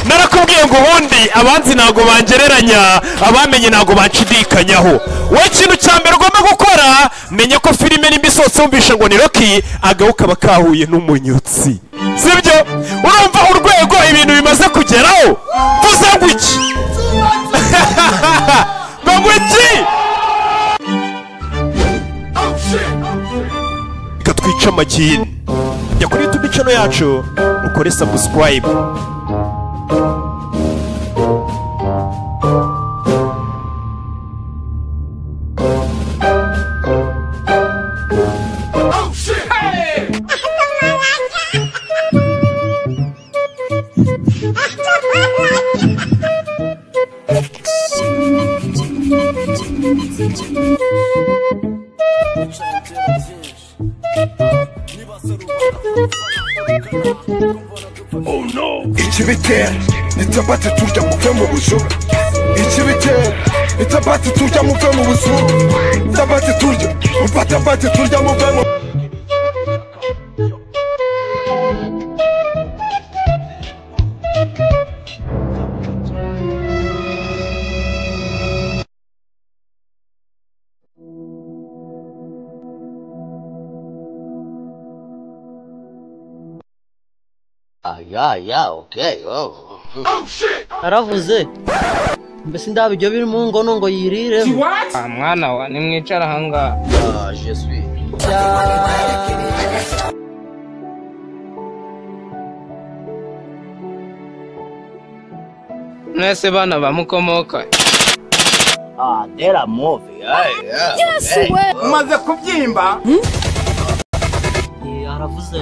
narakubwiye ngo ubundi abanzi ntago bangereranya abamenye ntago banshidikanyaho we ikintu cya mbere ugomba gukora menye ko filime nimba isohotse wumvishe ngo ni Rocky agahu kaba kahuye n'umunyutsi sibyo urumva urwego ibintu bimaze kugeraho vuze ngo iki ngo iki twica amagini jya kuri YouTube channel yacu ukore subscribe Oh no! Ikibitera nitabate turya muve mu bujura. Ikibitera nitabate turya muve mu bujura. Nitabate turya, mufatabate turya muve mu okay. Oh shit! Aravuze mbese ndabijyo biri mu ngono ngo yirire mwana wa nimwicara hanga je suis mwese bana bamukomoka dera movie yes we Umaze kubyimba? aravuze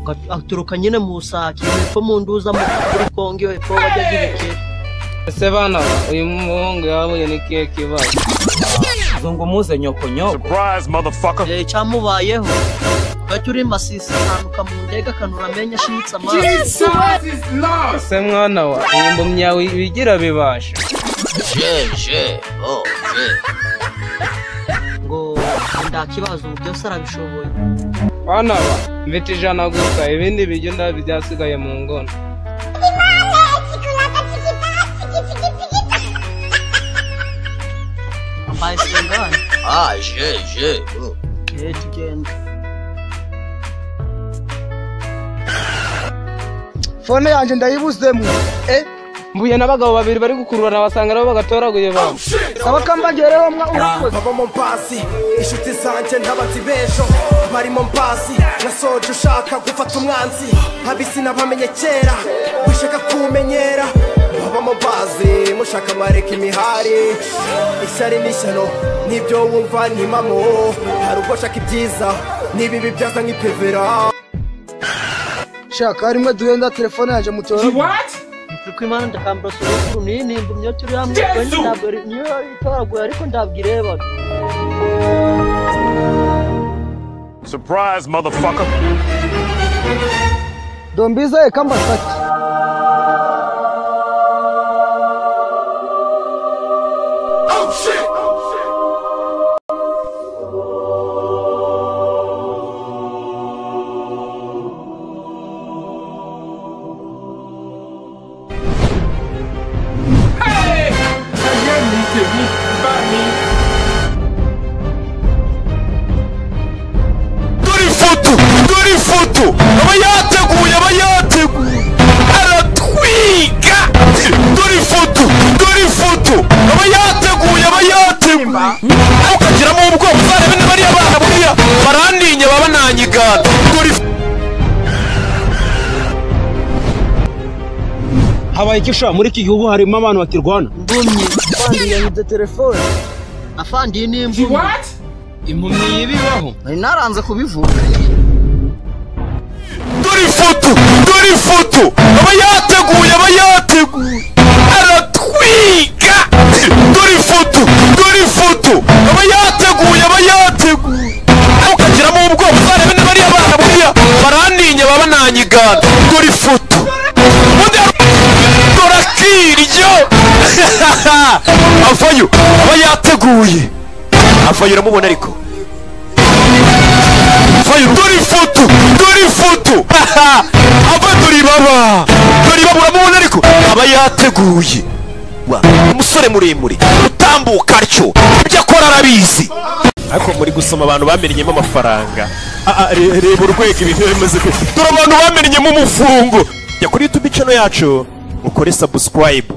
ngo aturuka nyine mu Sake ko mu nduza mu Kongo ko bajya gibike ese bana uyu muhungu yabuye ni kiye kibazo zongo muze nyokonyo surprise motherfucker cyamubayeho baturi masisi anuka mu ndega kanura menya shinitsa amazi ese mwana wa uyu mbumyawe bigira bibasha je ngo ndakibazo byose arabishoboye bana ba mfite ijana gusa ibindi bijyo ndabyasigaye mu ngono Bayisengana je tugenda Fone yanje ndayibuzemo mbuye n'abagabo babiri bari gukururana basanga nabo bagatoraguye bana abakambagereho mwa urakoze Baba Mombasi, inshuti zanje ntabazi bejo bari Mombasi, nasoje ushaka gufata umwanzi abisi nabamenye kera wishaka kumenyera Baba Mombasi, mushaka mareka imihari ishyari n'ishyano nibyo wumva ntimamo hari ubwo shaka ibyiza nibibi byaza nk'ipevera shaka harimwe duhenda telefone yanje mutora Kwimana ndakambra suru nini mbumyo turi hamwe kandi ntabwo niyo itoraguye ariko ndabwireba surprise motherfucker dombiza ekamba sati Dori foto abayateguye aratwiga dori foto abayateguye ukagiramo ubwo uzarebe n'abari abana buriya barandinya baba nanyigana dori habaye ikisha muri iki gihugu harimo abantu bakirwana mbumye kandi yahize telefone afandi n'imbumye impumyi yibibaho nari naranze kubivuga dori foto abayateguye aratwiga dori foto abayateguye ukagiramo ubwo uzarebe n'abari abana buriya barandinya baba nanyigana dori foto ubundi dorakiryo avayo abayateguye avayo uramubona ariko dori foto ava dori baba yateguye umusore muremure utambuka atyo ibyo akora arabizi ariko muri gusoma abantu bamenyemo amafaranga reba urwego ibintu bimaze dore abantu bamenyemo umufungo jya kuri YouTube channel yacu ukore subscribe